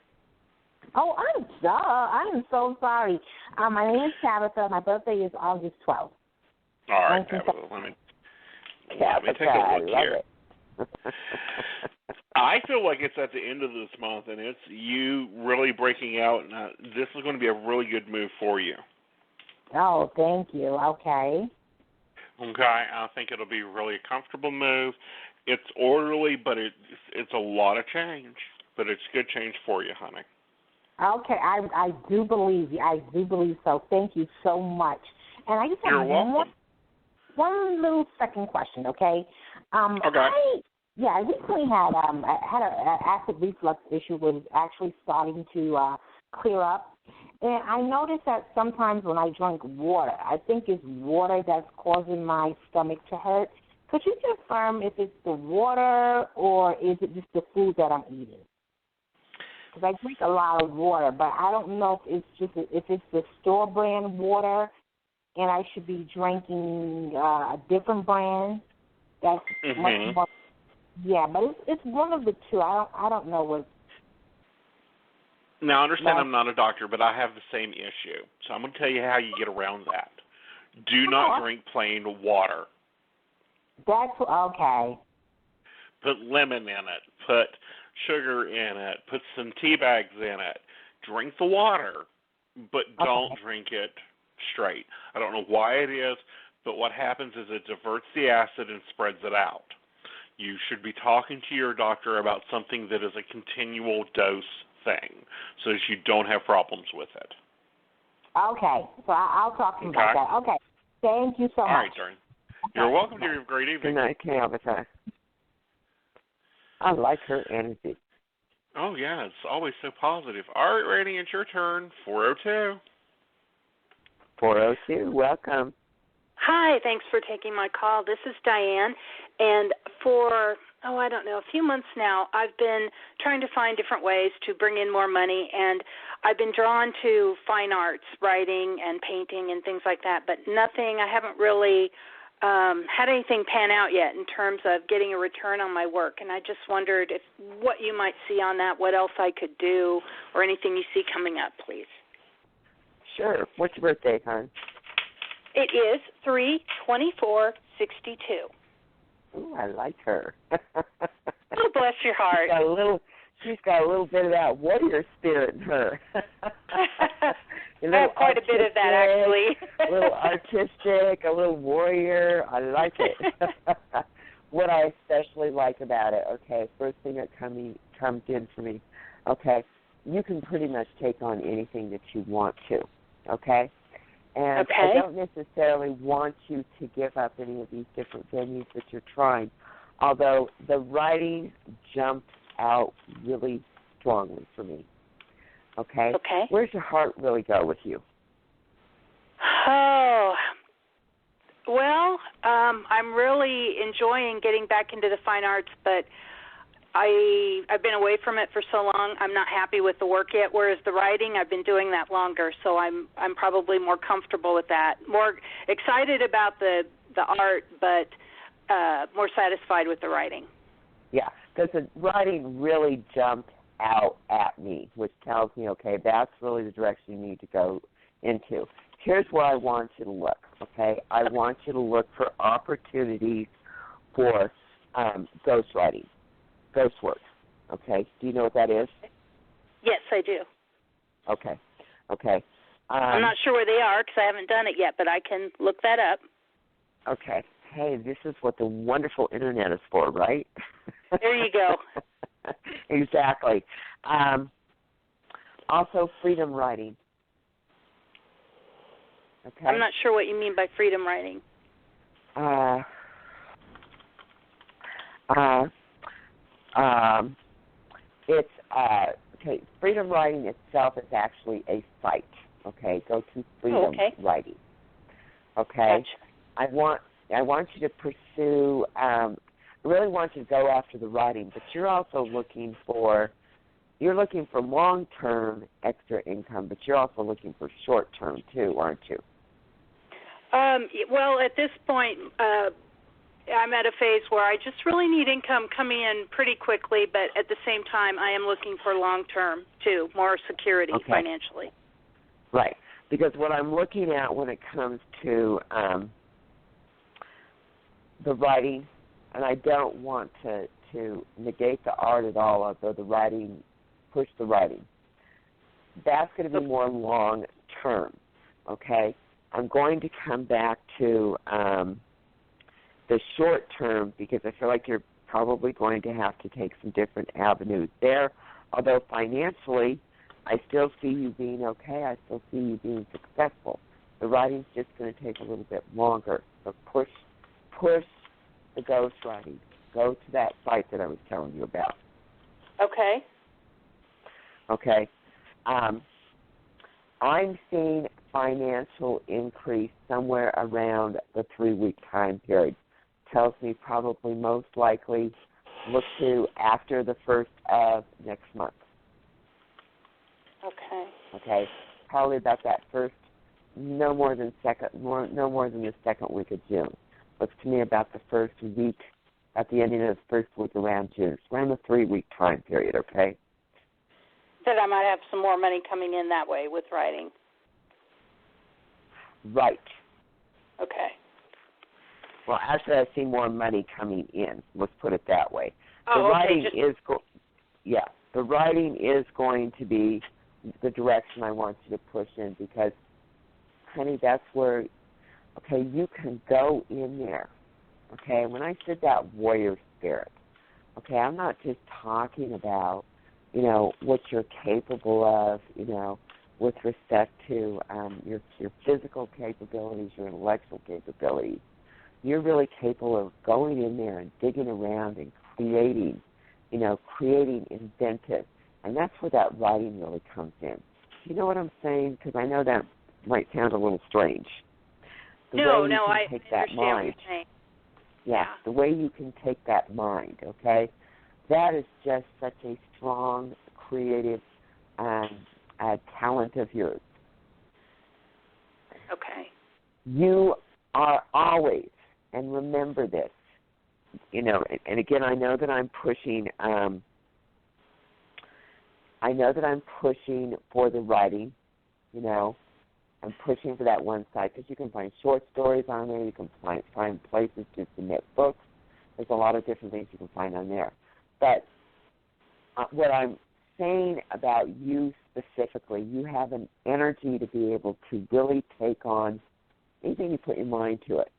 Oh, I am so sorry. My name is Tabitha. My birthday is August 12th. All right, Tabitha, let me take a look here. I feel like it's at the end of this month, and it's you really breaking out, and this is going to be a really good move for you. Oh, thank you. Okay. Okay, I think it'll be really a comfortable move. It's orderly, but it's a lot of change, but it's good change for you, honey. Okay, I do believe you. I do believe so. Thank you so much. And I just have one little second question, okay? Okay. I recently had an acid reflux issue was actually starting to clear up. And I noticed that sometimes when I drink water, I think it's water that's causing my stomach to hurt. Could you confirm if it's the water or is it just the food that I'm eating? Because I drink a lot of water, but I don't know if it's the store brand water and I should be drinking a different brand. That's much more. Yeah, but it's one of the two. I don't know what. Now, understand I'm not a doctor, but I have the same issue. So I'm going to tell you how you get around that. Do not drink plain water. That's okay. Put lemon in it. Put sugar in it. Put some tea bags in it. Drink the water, but don't drink it straight. I don't know why it is, but what happens is it diverts the acid and spreads it out. You should be talking to your doctor about something that is a continual dose thing so that you don't have problems with it. Okay, so I'll talk to you about that. Okay, thank you so much. All right, darling. You're welcome. You have a great evening. Good night, Calvin. I like her energy. Oh, yeah, it's always so positive. All right, Raine, it's your turn. 402. 402, welcome. Hi, thanks for taking my call. This is Diane, and for, I don't know, a few months now, I've been trying to find different ways to bring in more money, and I've been drawn to fine arts, writing and painting and things like that, but I haven't really had anything pan out yet in terms of getting a return on my work, and I just wondered what you might see on that, what else I could do, or anything you see coming up, please. Sure. What's your birthday, hon? It is 3/24/62. Ooh, I like her. Oh, bless your heart. She's got a little bit of that warrior spirit in her. I have quite a bit of that, actually. A little artistic, a little warrior. I like it. What I especially like about it, okay, first thing that comes in for me, okay, you can pretty much take on anything that you want to, okay? And I don't necessarily want you to give up any of these different venues that you're trying, although the writing jumped out really strongly for me. Okay? Where's your heart really go with you? Oh, well, I'm really enjoying getting back into the fine arts, but I've been away from it for so long. I'm not happy with the work yet. Whereas the writing, I've been doing that longer, so I'm probably more comfortable with that. More excited about the art, but more satisfied with the writing. Yeah, because the writing really jumped out at me, which tells me, okay, that's really the direction you need to go into. Here's where I want you to look. Okay, I want you to look for opportunities for ghostwriting. Ghost work, okay? Do you know what that is? Yes, I do. Okay. I'm not sure where they are because I haven't done it yet, but I can look that up. Okay. Hey, this is what the wonderful Internet is for, right? There you go. Exactly. Also, freedom writing. Okay. I'm not sure what you mean by freedom writing. It's okay. Freedom writing itself is actually a site. Okay, go to freedom writing. Okay, gotcha. I want you to pursue. I really want you to go after the writing, but you're also looking for long-term extra income, but you're also looking for short-term too, aren't you? Well, at this point, I'm at a phase where I just really need income coming in pretty quickly, but at the same time, I am looking for long-term, too, more security financially. Right, because what I'm looking at when it comes to the writing, and I don't want to negate the art at all, although the writing, push the writing. That's going to be more long-term, okay? I'm going to come back to the short term because I feel like you're probably going to have to take some different avenues there. Although financially, I still see you being okay. I still see you being successful. The writing's just going to take a little bit longer. So push the ghost writing. Go to that site that I was telling you about. Okay. Okay. I'm seeing financial increase somewhere around the 3-week time period. Tells me probably most likely look to after the 1st of next month. Okay. Okay. Probably about that first no more than the second week of June. Looks to me about the first week, at the ending of the first week around June. It's around the 3-week time period, okay? That I might have some more money coming in that way with writing. Right. Okay. Well, actually, I see more money coming in. Let's put it that way. Oh, the writing okay. the writing is going to be the direction I want you to push in because, honey, that's where, okay, you can go in there. Okay, when I said that warrior spirit, okay, I'm not just talking about, what you're capable of, with respect to your physical capabilities, your intellectual capabilities. You're really capable of going in there and digging around and creating, creating inventive. And that's where that writing really comes in. You know what I'm saying? Because I know that might sound a little strange. I understand that mind, what you're saying. Yeah, the way you can take that mind, okay? That is just such a strong, creative talent of yours. Okay. You are always, and remember this, and again, I know that I'm pushing, for the writing, I'm pushing for that one side because you can find short stories on there. You can find places to submit books. There's a lot of different things you can find on there. But what I'm saying about you specifically, you have an energy to be able to really take on anything you put your mind to it.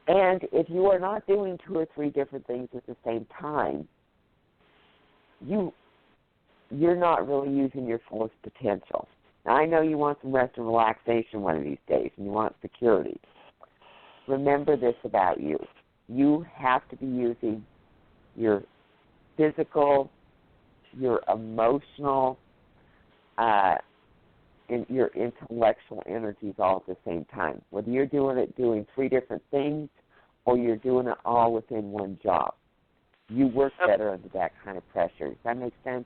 And if you are not doing 2 or 3 different things at the same time, you're not really using your fullest potential. Now, I know you want some rest and relaxation one of these days, and you want security. Remember this about you. You have to be using your physical, your emotional, and your intellectual energies all at the same time. Whether you're doing 3 different things or you're doing it all within one job. You work better under that kind of pressure. Does that make sense?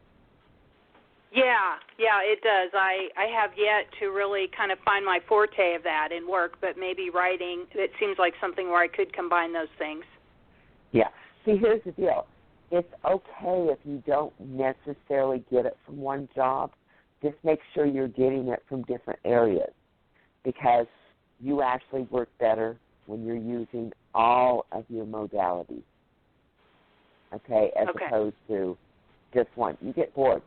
Yeah, it does. I have yet to really kind of find my forte of that in work, but maybe writing, it seems like something where I could combine those things. Yeah. See, here's the deal. It's okay if you don't necessarily get it from one job. Just make sure you're getting it from different areas because you actually work better when you're using all of your modalities, as opposed to just one. You get bored.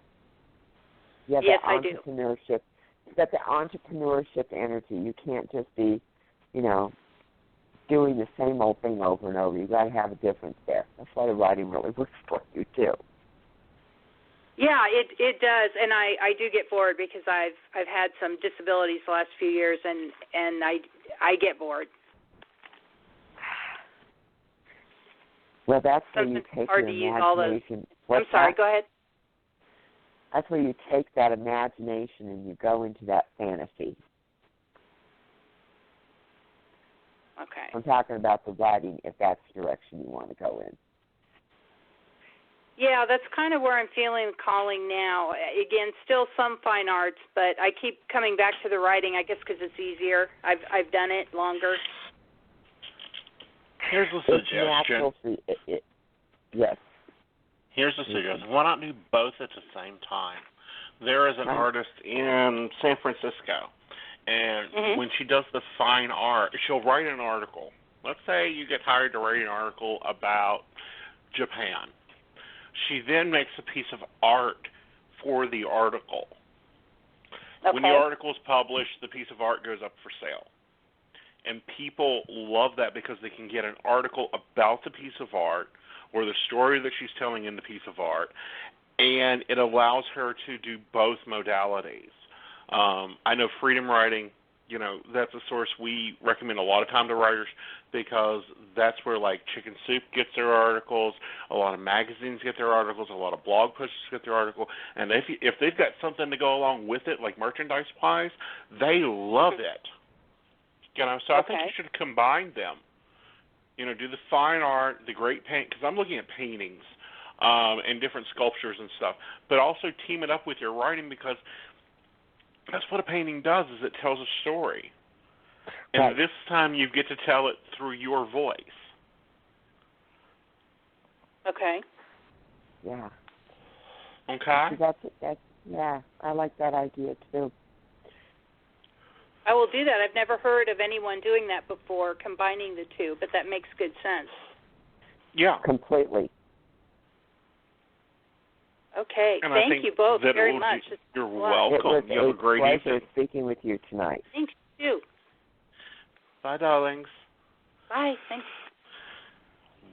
You have yes, that entrepreneurship. You've got the entrepreneurship energy. You can't just be, doing the same old thing over and over. You've got to have a difference there. That's why the writing really works for you, too. Yeah, it does, and I do get bored because I've had some disabilities the last few years, and I get bored. Well, that's where you take your imagination. I'm sorry, go ahead. That's where you take that imagination and you go into that fantasy. Okay. I'm talking about the writing, if that's the direction you want to go in. Yeah, that's kind of where I'm feeling calling now. Again, still some fine arts, but I keep coming back to the writing, I guess because it's easier. I've done it longer. Here's a suggestion. Yes. Here's a suggestion. Why not do both at the same time? There is an artist in San Francisco, and when she does the fine art, she'll write an article. Let's say you get hired to write an article about Japan. She then makes a piece of art for the article. Okay. When the article is published, the piece of art goes up for sale. And people love that because they can get an article about the piece of art or the story that she's telling in the piece of art, and it allows her to do both modalities. I know Freedom Writing, that's a source we recommend a lot of time to writers because that's where, like, Chicken Soup gets their articles, a lot of magazines get their articles, a lot of blog posts get their article, and if they've got something to go along with it, like merchandise-wise, they love it. So I think you should combine them. Do the fine art, the great paint, because I'm looking at paintings and different sculptures and stuff, but also team it up with your writing because That's what a painting does, is it tells a story. And Right. this time you get to tell it through your voice. Okay. Yeah. Okay? That's yeah, I like that idea too. I will do that. I've never heard of anyone doing that before, combining the two, but that makes good sense. Yeah. Completely. Okay. And Thank you both very much. You're Wow. welcome. It was You have a great pleasure evening. speaking with you tonight. Thank you. Bye, darlings. Bye. Thanks.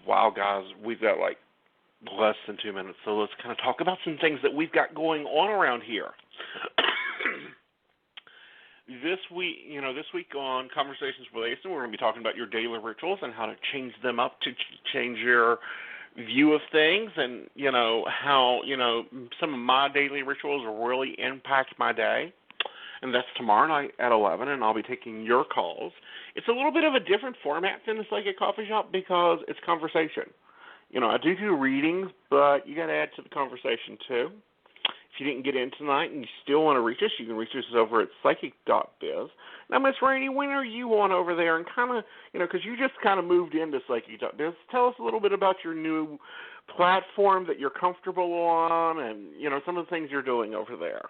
Wow, guys, we've got like less than 2 minutes, so let's kind of talk about some things that we've got going on around here. This week on Conversations with Aeson, we're going to be talking about your daily rituals and how to change them up to change your view of things, and how some of my daily rituals really impact my day. And that's tomorrow night at 11, and I'll be taking your calls. It's a little bit of a different format than the Psychic Coffee Shop because it's conversation. I do readings, but you got to add to the conversation too. If you didn't get in tonight and you still want to reach us, you can reach us over at psychic.biz. Now, Miss Raine, when are you on over there? And kind of, because you just kind of moved into psychic.biz, tell us a little bit about your new platform that you're comfortable on and, some of the things you're doing over there.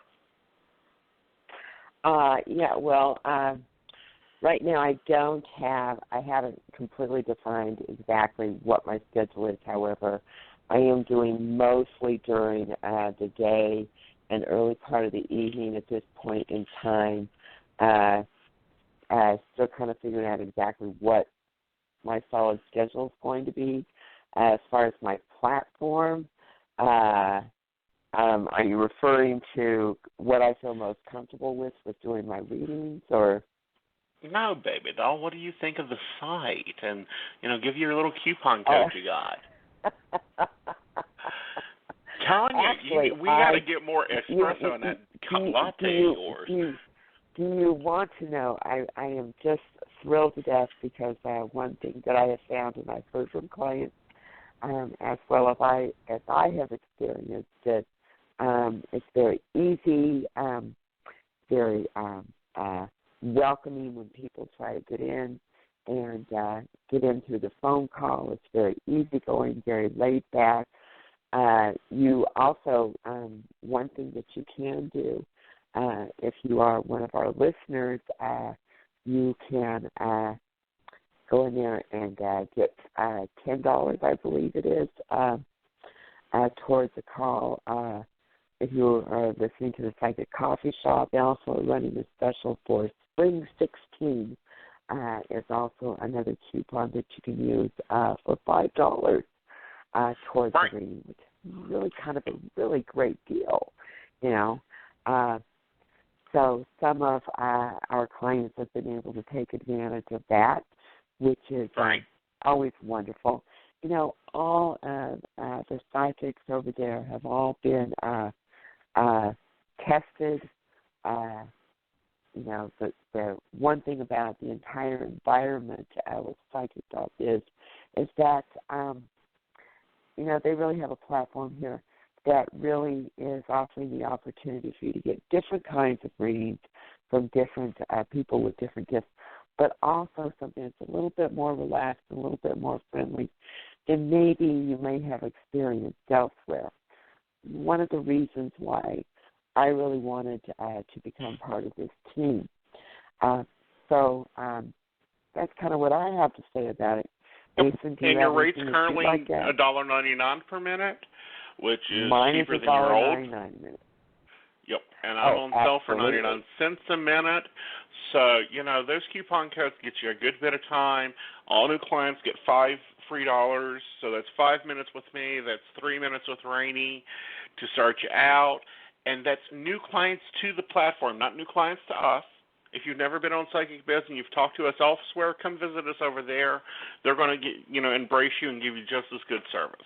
Right now I haven't completely defined exactly what my schedule is. However, I am doing mostly during the day and early part of the evening at this point in time. Still kind of figuring out exactly what my solid schedule is going to be. As far as my platform, are you referring to what I feel most comfortable with doing my readings, or? No, baby doll. What do you think of the site? And, give you your little coupon code you got. Telling you, we got to get more espresso in that latte of yours. Do you want to know? I am just thrilled to death because one thing that I have found, and I've heard from clients, as well as I have experienced it, it's very easy, very welcoming when people try to get in and get in through the phone call. It's very easygoing, very laid back. You also, one thing that you can do, if you are one of our listeners, you can go in there and get $10, I believe it is, towards the call. If you are listening to the Psychic Coffee Shop, they're also running a special for Spring 16. Is also another coupon that you can use for $5 towards the reading, which is really kind of a really great deal, So some of our clients have been able to take advantage of that, which is always wonderful. All of the psychics over there have all been tested. The one thing about the entire environment with psychic.biz is that, they really have a platform here that really is offering the opportunity for you to get different kinds of readings from different people with different gifts, but also something that's a little bit more relaxed, a little bit more friendly than maybe you may have experienced elsewhere. One of the reasons why I really wanted to become part of this team. So that's kind of what I have to say about it. Aeson, and your rate's currently $1.99 per minute, which is cheaper than your old. $1.99 Yep, and I'm on sale for 99 cents a minute. So, those coupon codes get you a good bit of time. All new clients get $5 free. So that's 5 minutes with me. That's 3 minutes with Rainey to start you out. And that's new clients to the platform, not new clients to us. If you've never been on Psychic Biz and you've talked to us elsewhere, come visit us over there. They're going to embrace you and give you just as good service.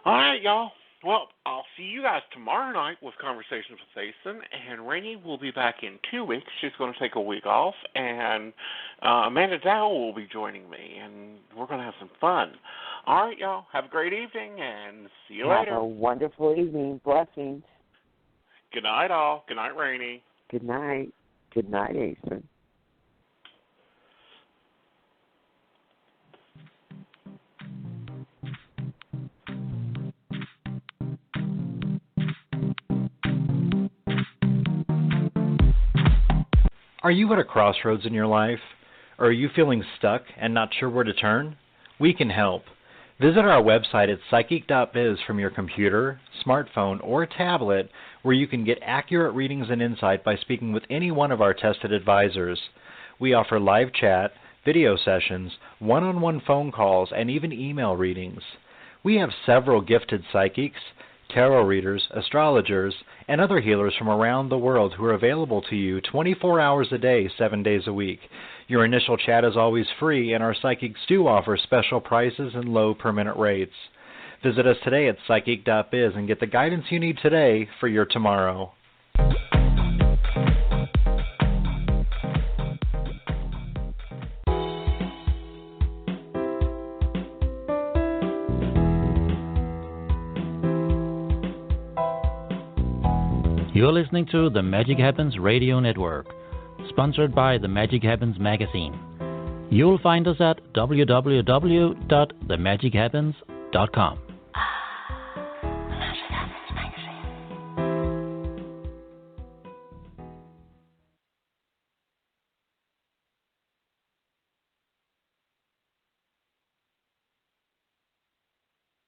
All right, y'all. Well, I'll see you guys tomorrow night with Conversations with Aeson, and Rainey will be back in 2 weeks. She's going to take a week off, and Amanda Dow will be joining me, and we're going to have some fun. All right, y'all. Have a great evening, and see you later. Have a wonderful evening. Blessings. Good night, all. Good night, Rainey. Good night. Good night, Aeson. Are you at a crossroads in your life? Or are you feeling stuck and not sure where to turn? We can help. Visit our website at psychic.biz from your computer, smartphone, or tablet, where you can get accurate readings and insight by speaking with any one of our tested advisors. We offer live chat, video sessions, one-on-one phone calls, and even email readings. We have several gifted psychics, tarot readers, astrologers, and other healers from around the world who are available to you 24 hours a day, 7 days a week. Your initial chat is always free, and our psychics do offer special prices and low per-minute rates. Visit us today at psychic.biz and get the guidance you need today for your tomorrow. You're listening to the Magic Happens Radio Network, sponsored by the Magic Happens magazine. You'll find us at www.themagichappens.com.